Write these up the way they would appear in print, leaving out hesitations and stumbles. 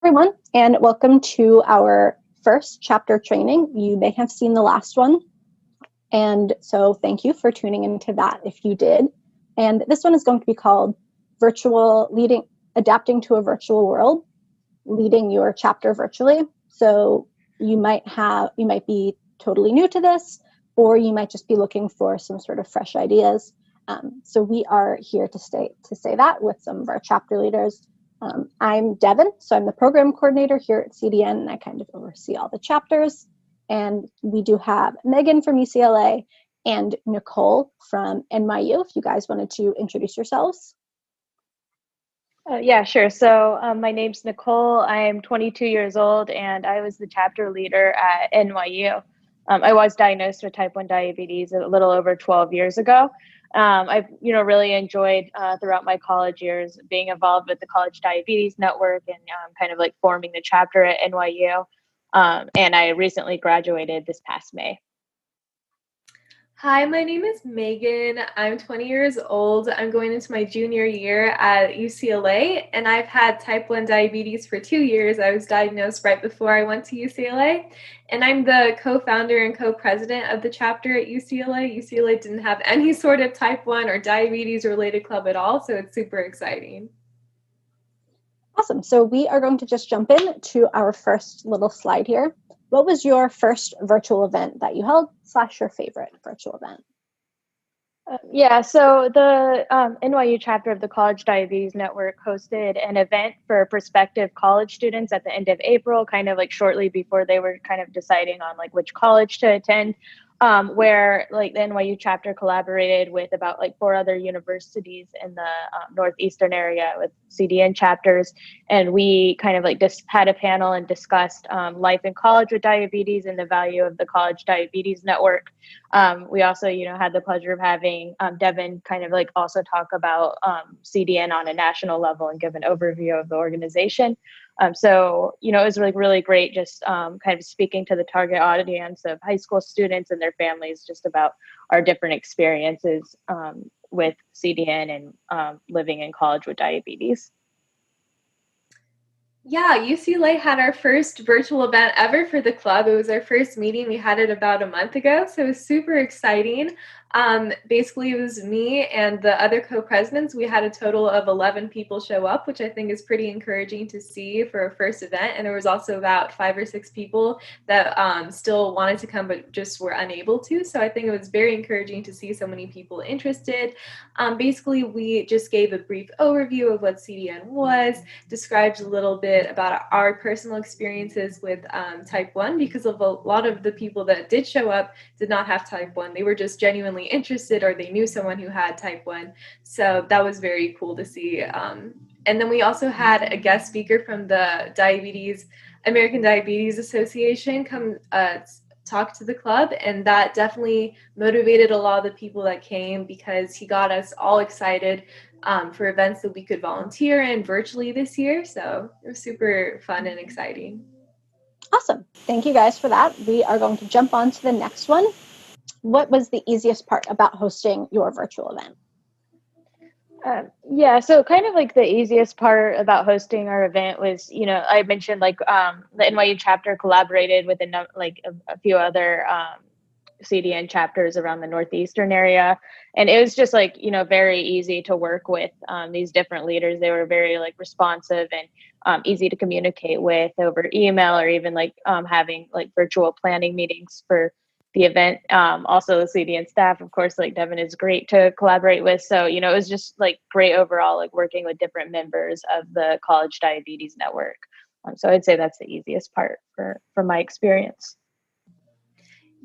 everyone, and welcome to our first chapter training. You may have seen the last one, and so thank you for tuning into that if you did. And this one is going to be called Adapting to a Virtual World, Leading Your Chapter Virtually. So you might be totally new to this, or you might just be looking for some sort of fresh ideas. So we are here to say that with some of our chapter leaders. I'm Devin, so I'm the program coordinator here at CDN, and I kind of oversee all the chapters. And we do have Megan from UCLA and Nicole from NYU, if you guys wanted to introduce yourselves. Yeah, sure. So my name's Nicole. I'm 22 years old, and I was the chapter leader at NYU. I was diagnosed with type 1 diabetes a little over 12 years ago. I've really enjoyed throughout my college years being involved with the College Diabetes Network and kind of like forming the chapter at NYU. And I recently graduated this past May. Hi, my name is Megan. I'm 20 years old. I'm going into my junior year at UCLA, and I've had type 1 diabetes for 2 years. I was diagnosed right before I went to UCLA, and I'm the co-founder and co-president of the chapter at UCLA. UCLA didn't have any sort of type 1 or diabetes-related club at all, so it's super exciting. Awesome. So we are going to just jump in to our first little slide here. What was your first virtual event that you held / your favorite virtual event? So the NYU chapter of the College Diabetes Network hosted an event for prospective college students at the end of April, kind of like shortly before they were kind of deciding on like which college to attend. Where like the NYU chapter collaborated with about like 4 other universities in the northeastern area with CDN chapters, and we kind of like just had a panel and discussed life in college with diabetes and the value of the College Diabetes Network. We also, had the pleasure of having Devin kind of like also talk about CDN on a national level and give an overview of the organization. So, it was like really great just kind of speaking to the target audience of high school students and their families just about our different experiences with CDN and living in college with diabetes. Yeah, UCLA had our first virtual event ever for the club. It was our first meeting. We had it about a month ago, so it was super exciting. Basically, it was me and the other co-presidents. We had a total of 11 people show up, which I think is pretty encouraging to see for a first event. And there was also about 5 or 6 people that still wanted to come but just were unable to. So I think it was very encouraging to see so many people interested. Basically, we just gave a brief overview of what CDN was, described a little bit about our personal experiences with type 1, because of a lot of the people that did show up did not have type 1. They were just genuinely interested, or they knew someone who had type 1. So that was very cool to see. And then we also had a guest speaker from the American Diabetes Association come talk to the club, and that definitely motivated a lot of the people that came, because he got us all excited for events that we could volunteer in virtually this year. So it was super fun and exciting. Awesome. Thank you guys for that. We are going to jump on to the next one. What was the easiest part about hosting your virtual event? So kind of like the easiest part about hosting our event was, I mentioned like the NYU chapter collaborated with a few other CDN chapters around the northeastern area, and it was just like very easy to work with these different leaders. They were very like responsive and easy to communicate with over email, or even like having like virtual planning meetings for the event. Also the CDN staff, of course, like Devin is great to collaborate with. So, it was just like great overall, like working with different members of the College Diabetes Network. So I'd say that's the easiest part from my experience.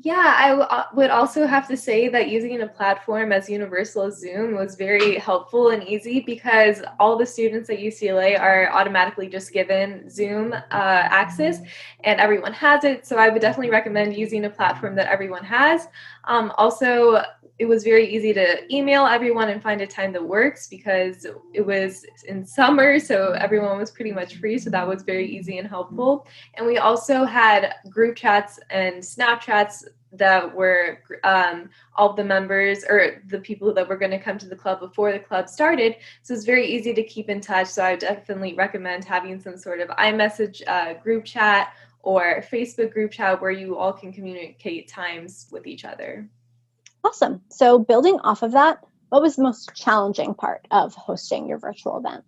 Yeah, I would also have to say that using a platform as universal as Zoom was very helpful and easy, because all the students at UCLA are automatically just given Zoom access, and everyone has it. So I would definitely recommend using a platform that everyone has. Also, it was very easy to email everyone and find a time that works, because it was in summer, so everyone was pretty much free. So that was very easy and helpful. And we also had group chats and Snapchats that were all the members or the people that were going to come to the club before the club started. So it's very easy to keep in touch. So I definitely recommend having some sort of iMessage group chat or Facebook group chat where you all can communicate times with each other. Awesome. So building off of that, what was the most challenging part of hosting your virtual event?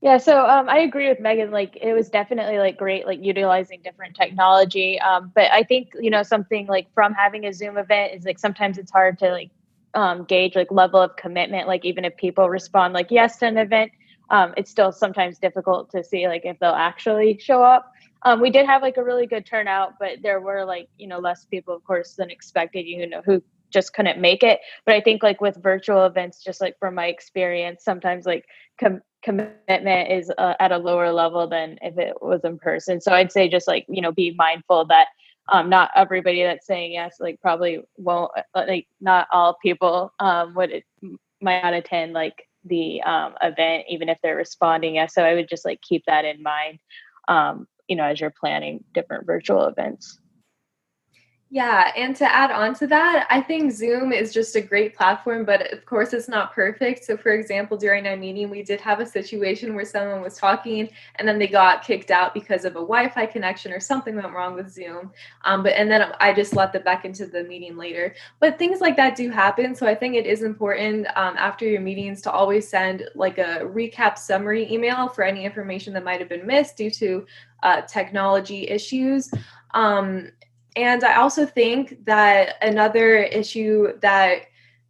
Yeah, so I agree with Megan. Like, it was definitely like great, like utilizing different technology. But I think something like from having a Zoom event is like sometimes it's hard to like gauge like level of commitment. Like even if people respond like yes to an event, it's still sometimes difficult to see like if they'll actually show up. We did have like a really good turnout, but there were like less people, of course, than expected. Who just couldn't make it. But I think like with virtual events, just like from my experience, sometimes like commitment is at a lower level than if it was in person. So I'd say just like, be mindful that not everybody that's saying yes, like probably won't, like not all people might not attend like the event, even if they're responding yes. So I would just like keep that in mind, as you're planning different virtual events. Yeah, and to add on to that, I think Zoom is just a great platform, but of course it's not perfect. So for example, during our meeting, we did have a situation where someone was talking and then they got kicked out because of a Wi-Fi connection or something went wrong with Zoom. And then I just let them back into the meeting later. But things like that do happen. So I think it is important after your meetings to always send like a recap summary email for any information that might have been missed due to technology issues. And I also think that another issue that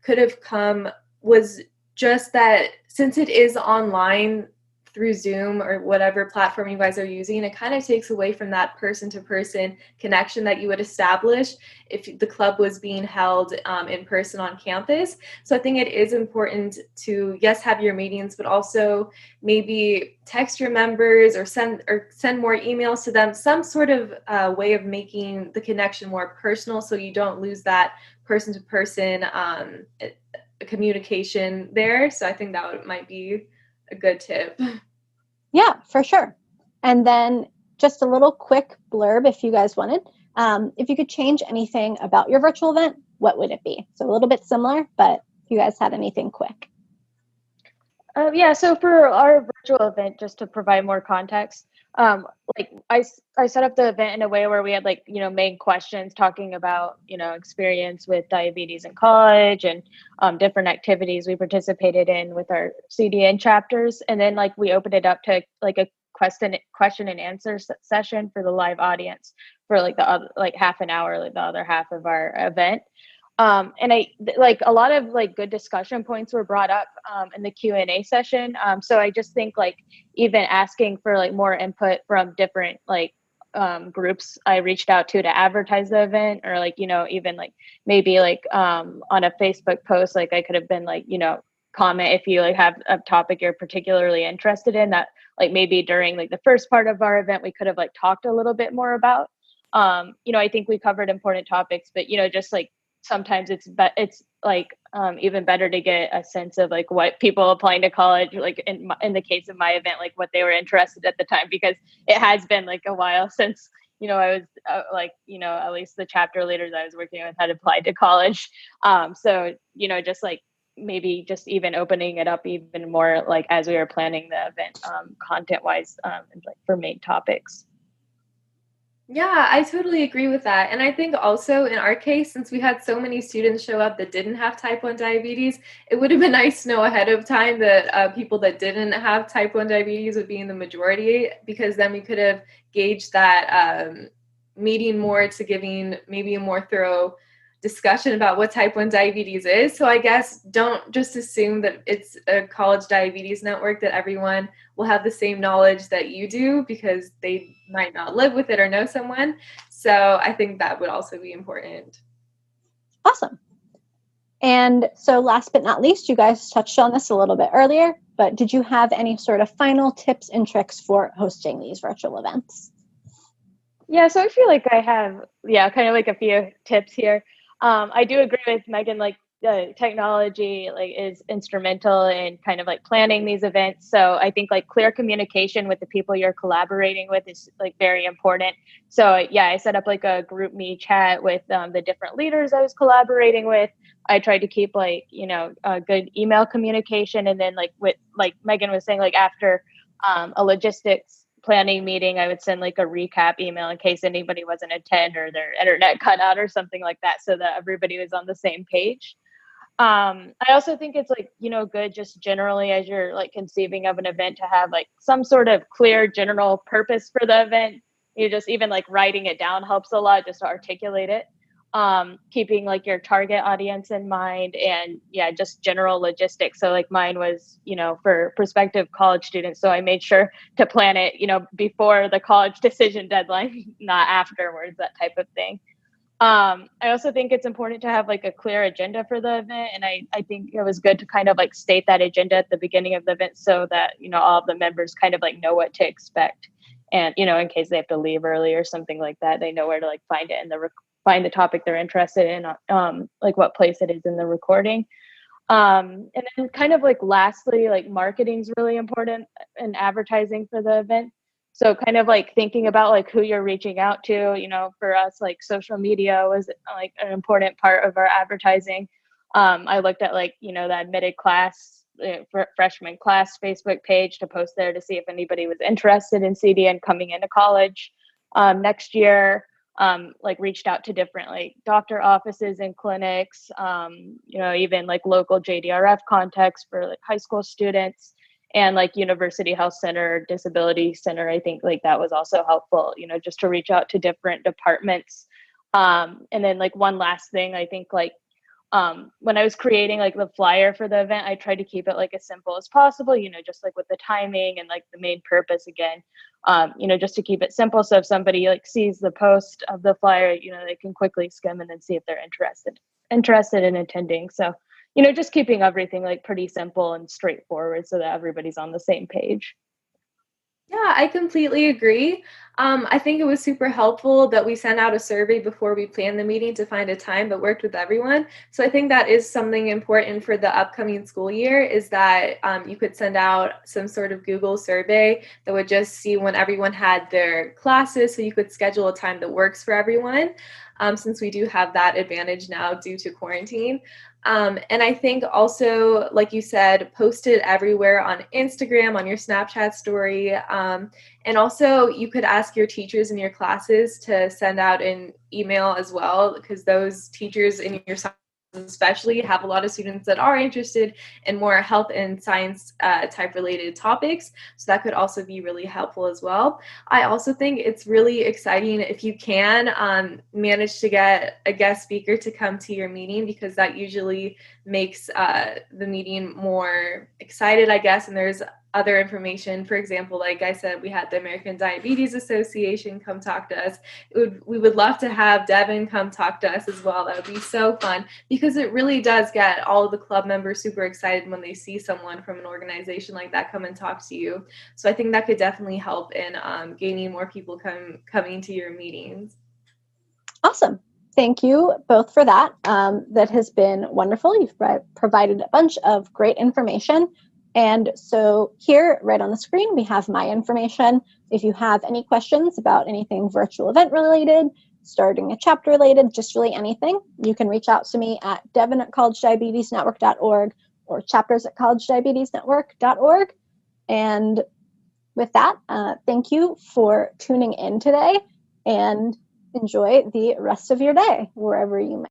could have come was just that since it is online through Zoom or whatever platform you guys are using, it kind of takes away from that person-to-person connection that you would establish if the club was being held in person on campus. So I think it is important to, yes, have your meetings, but also maybe text your members or send more emails to them, some sort of way of making the connection more personal so you don't lose that person-to-person communication there. So I think that might be a good tip. Yeah, for sure. And then just a little quick blurb if you guys wanted. If you could change anything about your virtual event, what would it be? So a little bit similar, but if you guys had anything quick. Yeah, so for our virtual event, just to provide more context, like I set up the event in a way where we had like, main questions talking about, experience with diabetes in college and different activities we participated in with our CDN chapters. And then like we opened it up to like a question and answer session for the live audience for like the other, like half an hour, like the other half of our event. And I like a lot of like good discussion points were brought up in the Q&A session. So I just think like even asking for like more input from different like groups I reached out to advertise the event, or like, even like maybe like on a Facebook post, like I could have been like, comment if you like have a topic you're particularly interested in that, like maybe during like the first part of our event, we could have like talked a little bit more about. I think we covered important topics, but just like sometimes it's like even better to get a sense of like what people applying to college, like in the case of my event, like what they were interested at the time, because it has been like a while since I was at least the chapter leaders I was working with had applied to college. So just like maybe just even opening it up even more, like as we were planning the event, content wise, and like for main topics. Yeah, I totally agree with that. And I think also in our case, since we had so many students show up that didn't have type 1 diabetes, it would have been nice to know ahead of time that people that didn't have type 1 diabetes would be in the majority, because then we could have gauged that meeting more to giving maybe a more thorough discussion about what type 1 diabetes is. So I guess don't just assume that it's a college diabetes network that everyone will have the same knowledge that you do, because they might not live with it or know someone. So I think that would also be important. Awesome. And so last but not least, you guys touched on this a little bit earlier, but did you have any sort of final tips and tricks for hosting these virtual events? Yeah, so I feel like I have, kind of like a few tips here. I do agree with Megan, like the technology like is instrumental in kind of like planning these events. So I think like clear communication with the people you're collaborating with is like very important. So yeah, I set up like a group me chat with the different leaders I was collaborating with. I tried to keep like, a good email communication. And then like with like Megan was saying, like after a logistics planning meeting, I would send like a recap email in case anybody wasn't attend or their internet cut out or something like that, so that everybody was on the same page. I also think it's like, good just generally as you're like conceiving of an event to have like some sort of clear general purpose for the event. You just even like writing it down helps a lot just to articulate it. Keeping like your target audience in mind, and yeah, just general logistics. So like mine was, for prospective college students. So I made sure to plan it, before the college decision deadline, not afterwards, that type of thing. I also think it's important to have like a clear agenda for the event. And I think it was good to kind of like state that agenda at the beginning of the event so that, all of the members kind of like know what to expect. And, in case they have to leave early or something like that, they know where to like find it and find the topic they're interested in, like what place it is in the recording. And then kind of like lastly, like marketing is really important in advertising for the event. So kind of like thinking about like who you're reaching out to, for us, like social media was like an important part of our advertising. I looked at like, the admitted class, freshman class Facebook page to post there to see if anybody was interested in CDN coming into college next year. Like reached out to different like doctor offices and clinics, even like local JDRF contacts for like high school students, and like University Health Center, Disability Center. I think like that was also helpful, just to reach out to different departments. And then like one last thing, I think like when I was creating like the flyer for the event, I tried to keep it like as simple as possible, just like with the timing and like the main purpose again, just to keep it simple. So if somebody like sees the post of the flyer, they can quickly skim and then see if they're interested in attending. So, just keeping everything like pretty simple and straightforward so that everybody's on the same page. Yeah, I completely agree. I think it was super helpful that we sent out a survey before we planned the meeting to find a time that worked with everyone. So I think that is something important for the upcoming school year, is that you could send out some sort of Google survey that would just see when everyone had their classes, so you could schedule a time that works for everyone, since we do have that advantage now due to quarantine. And I think also, like you said, post it everywhere on Instagram, on your Snapchat story. And also you could ask your teachers in your classes to send out an email as well, because those teachers in your especially have a lot of students that are interested in more health and science type related topics. So that could also be really helpful as well. I also think it's really exciting if you can manage to get a guest speaker to come to your meeting, because that usually makes the meeting more excited, I guess. And there's other information. For example, like I said, we had the American Diabetes Association come talk to us. We would love to have Devin come talk to us as well. That would be so fun, because it really does get all of the club members super excited when they see someone from an organization like that come and talk to you. So I think that could definitely help in gaining more people coming to your meetings. Awesome. Thank you both for that. That has been wonderful. You've provided a bunch of great information. And so here, right on the screen, we have my information. If you have any questions about anything virtual event related, starting a chapter related, just really anything, you can reach out to me at devin@collegediabetesnetwork.org or chapters@collegediabetesnetwork.org. And with that, thank you for tuning in today, and enjoy the rest of your day wherever you may.